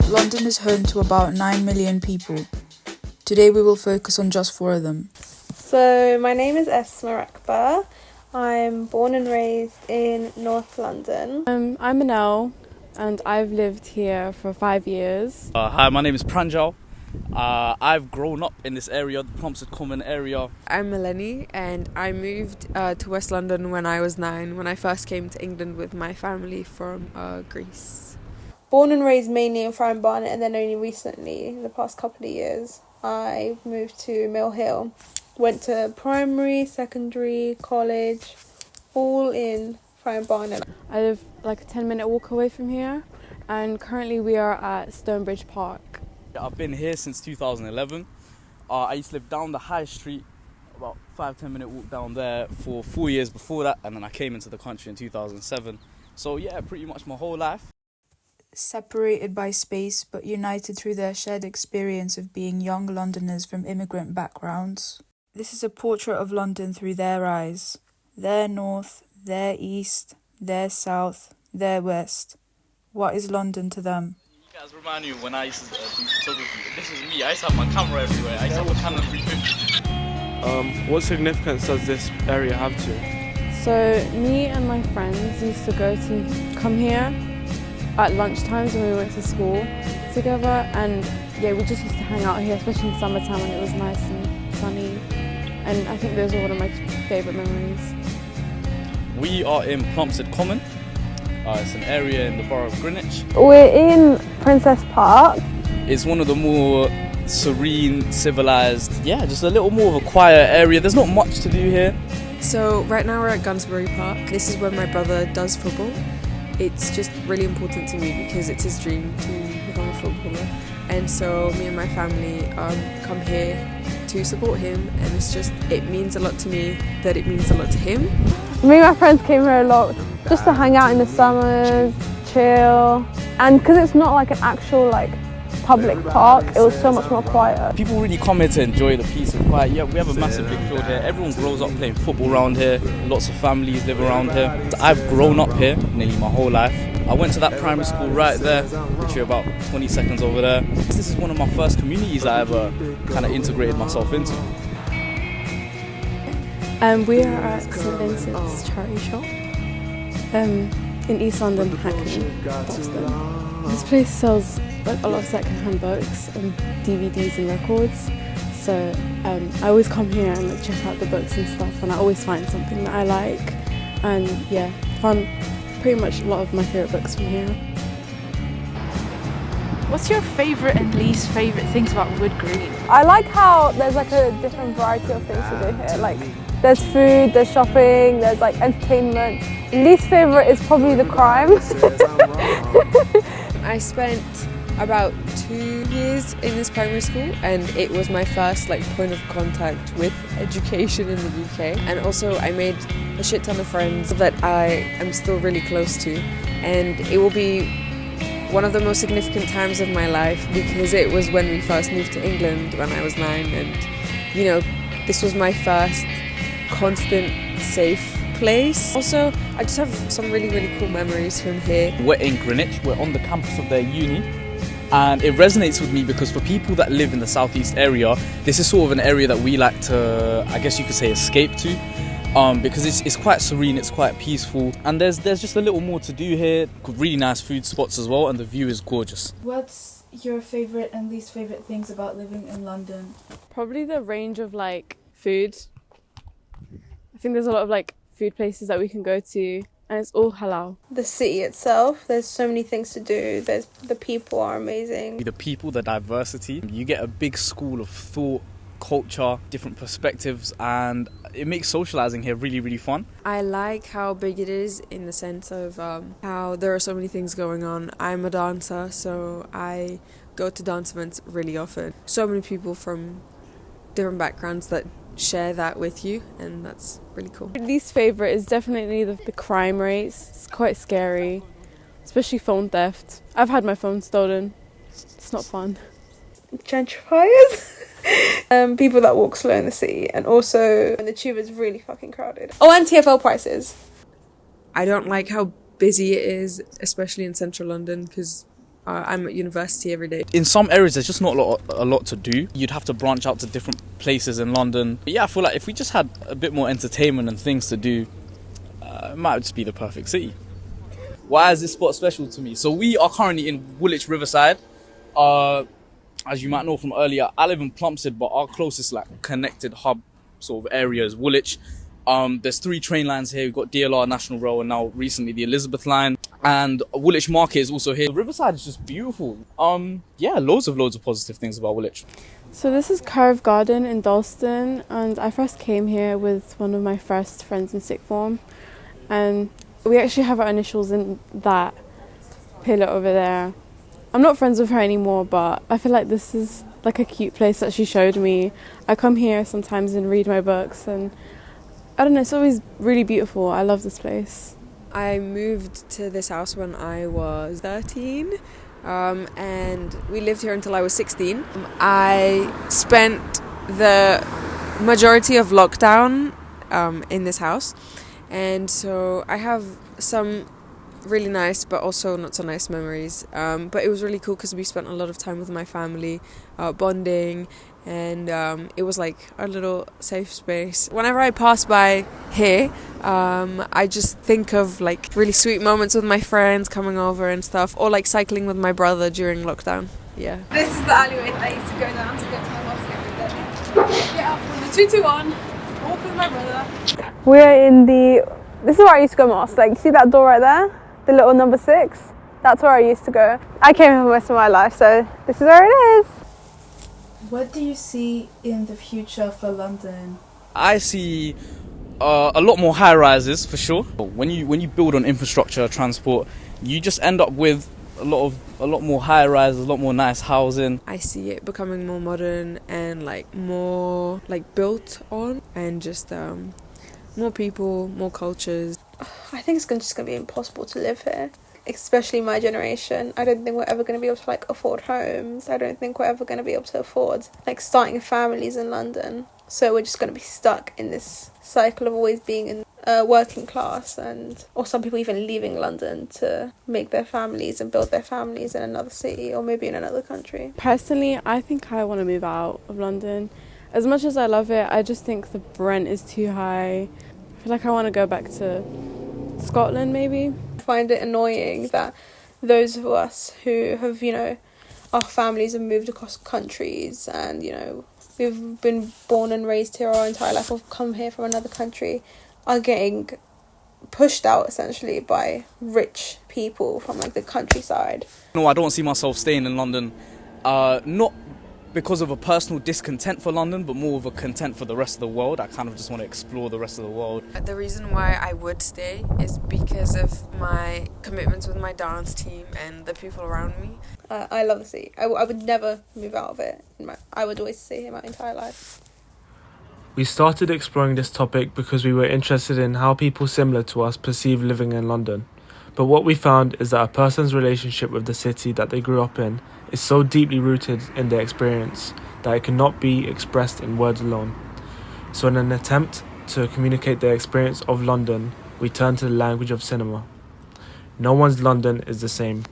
London is home to about 9 million people. Today we will focus on just 4 of them. So my name is ESMA. I'm born and raised in North London. I'm MANEL and I've lived here for 5 years. Hi, my name is PRANJAL. I've grown up in this area, the Plumstead Common area. I'm ELENI and I moved to West London when I was 9, when I first came to England with my family from Greece. Born and raised mainly in Friar Barnet, and then only recently, in the past couple of years, I moved to Mill Hill. Went to primary, secondary, college, all in Friar Barnet. I live like a 10-minute walk away from here, and currently we are at Stonebridge Park. I've been here since 2011. I used to live down the high street, about 5-10 minute walk down there for 4 years before that, and then I came into the country in 2007. So yeah, pretty much my whole life. Separated by space but united through their shared experience of being young Londoners from immigrant backgrounds. This is a portrait of London through their eyes. Their north, their east, their south, their west. What is London to them? You guys remind me of when I used to do photography. This is me. I used to have my camera everywhere. I used to have a Canon 350. What significance does this area have to you? So me and my friends used to come here at lunchtimes when we went to school together, and yeah, we just used to hang out here, especially in summertime when it was nice and sunny, and I think those are one of my favourite memories. We are in Plumstead Common. It's an area in the borough of Greenwich. We're in Princess Park. It's one of the more serene, civilised, just a little more of a quiet area. There's not much to do here. So right now we're at Gunsbury Park. This is where my brother does football. It's just really important to me because it's his dream to become a footballer, and so me and my family come here to support him, and it means a lot to me that it means a lot to him. Me and my friends came here a lot just to hang out in the summers, chill, and because it's not like an actual public park, it was so much more quiet. People really come here to enjoy the peace and quiet. Yeah, we have a massive big field here. Everyone grows up playing football around here. Lots of families live around here. I've grown up here nearly my whole life. I went to that primary school right there, literally about 20 seconds over there. This is one of my first communities I ever kind of integrated myself into. We are at St Vincent's charity shop in East London, Hackney, Boston. This place sells a lot of second-hand books and DVDs and records, so I always come here and check out the books and stuff, and I always find something that I like, and yeah, found pretty much a lot of my favourite books from here. What's your favourite and least favourite things about Wood Green? I like how there's a different variety of things to do here. There's food, there's shopping, there's entertainment. Least favourite is probably the crime. I spent about 2 years in this primary school, and it was my first point of contact with education in the UK, and also I made a shit ton of friends that I am still really close to, and it will be one of the most significant times of my life because it was when we first moved to England when I was 9, and this was my first constant safe place. Also, I just have some really, really cool memories from here. We're in Greenwich, we're on the campus of their uni, and it resonates with me because for people that live in the southeast area, this is sort of an area that we like to, I guess you could say, escape to, because it's quite serene, it's quite peaceful, and there's just a little more to do here. Really nice food spots as well, and the view is gorgeous. What's your favourite and least favourite things about living in London? Probably the range of food. I think there's a lot of food places that we can go to, and it's all halal. The city itself, there's so many things to do. The people are amazing. The people, the diversity, you get a big school of thought, culture, different perspectives, and it makes socialising here really, really fun. I like how big it is in the sense of how there are so many things going on. I'm a dancer, so I go to dance events really often. So many people from different backgrounds that share that with you, and that's really cool. Least favourite is definitely the crime rates. It's quite scary, especially phone theft. I've had my phone stolen. It's not fun. Gentrifiers. People that walk slow in the city, and also when the tube is really fucking crowded. Oh, and TFL prices. I don't like how busy it is, especially in central London, because I'm at university every day. In some areas, there's just not a lot to do. You'd have to branch out to different places in London. But yeah, I feel like if we just had a bit more entertainment and things to do, it might just be the perfect city. Why is this spot special to me? So we are currently in Woolwich Riverside. As you might know from earlier, I live in Plumstead, but our closest connected hub sort of area is Woolwich. There's 3 train lines here. We've got DLR, National Rail, and now recently the Elizabeth line. And Woolwich Market is also here. The Riverside is just beautiful. Yeah, loads of positive things about Woolwich. So this is Cove Garden in Dalston, and I first came here with one of my first friends in sixth form, and we actually have our initials in that pillar over there. I'm not friends with her anymore, but I feel like this is like a cute place that she showed me. I come here sometimes and read my books, and I don't know, it's always really beautiful. I love this place. I moved to this house when I was 13, and we lived here until I was 16. I spent the majority of lockdown in this house, and so I have some really nice but also not so nice memories. But it was really cool because we spent a lot of time with my family, bonding, and it was like our little safe space. Whenever I pass by here, I just think of like really sweet moments with my friends coming over and stuff, or like cycling with my brother during lockdown. Yeah. This is the alleyway that I used to go down to get to my mum's every day. Get up from the 221, walk with my brother. We're in this is where I used to go most. Like, see that door right there? The little number 6? That's where I used to go. I came here for most of my life, so this is where it is. What do you see in the future for London? I see a lot more high rises for sure. When you build on infrastructure, transport, you just end up with a lot more high rises, a lot more nice housing. I see it becoming more modern and like more like built on, and just more people, more cultures. I think it's just going to be impossible to live here, especially my generation. I don't think we're ever going to be able to like afford homes. I don't think we're ever going to be able to afford like starting families in London. So we're just going to be stuck in this cycle of always being in working class, or some people even leaving London to make their families and build their families in another city or maybe in another country. Personally, I think I want to move out of London. As much as I love it, I just think the rent is too high. I feel like I want to go back to Scotland maybe. I find it annoying that those of us who have, our families have moved across countries and, we've been born and raised here our entire life or come here from another country, are getting pushed out essentially by rich people from like the countryside. No, I don't see myself staying in London, not because of a personal discontent for London, but more of a content for the rest of the world. I kind of just want to explore the rest of the world. The reason why I would stay is because of my commitments with my dance team and the people around me. I love the city. I would never move out of it. I would always stay here my entire life. We started exploring this topic because we were interested in how people similar to us perceive living in London. But what we found is that a person's relationship with the city that they grew up in is so deeply rooted in their experience that it cannot be expressed in words alone. So in an attempt to communicate their experience of London, we turn to the language of cinema. No one's London is the same.